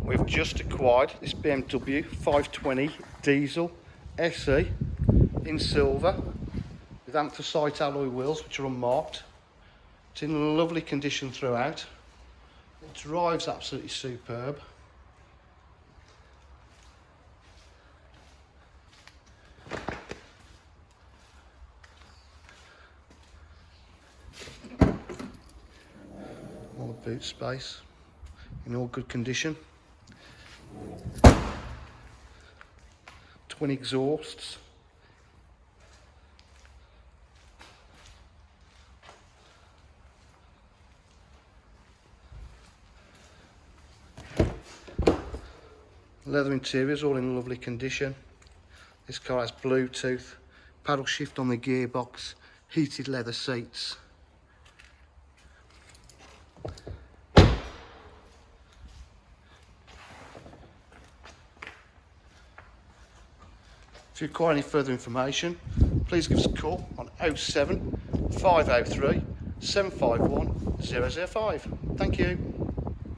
We've just acquired this BMW 520 diesel SE in silver with anthracite alloy wheels which are unmarked. It's in lovely condition throughout. It drives absolutely superb. All the boot space in all good condition. Twin exhausts. Leather interiors all in lovely condition. This car has Bluetooth, paddle shift on the gearbox, heated leather seats. If you require any further information, please give us a call on 07 503 751 005. Thank you.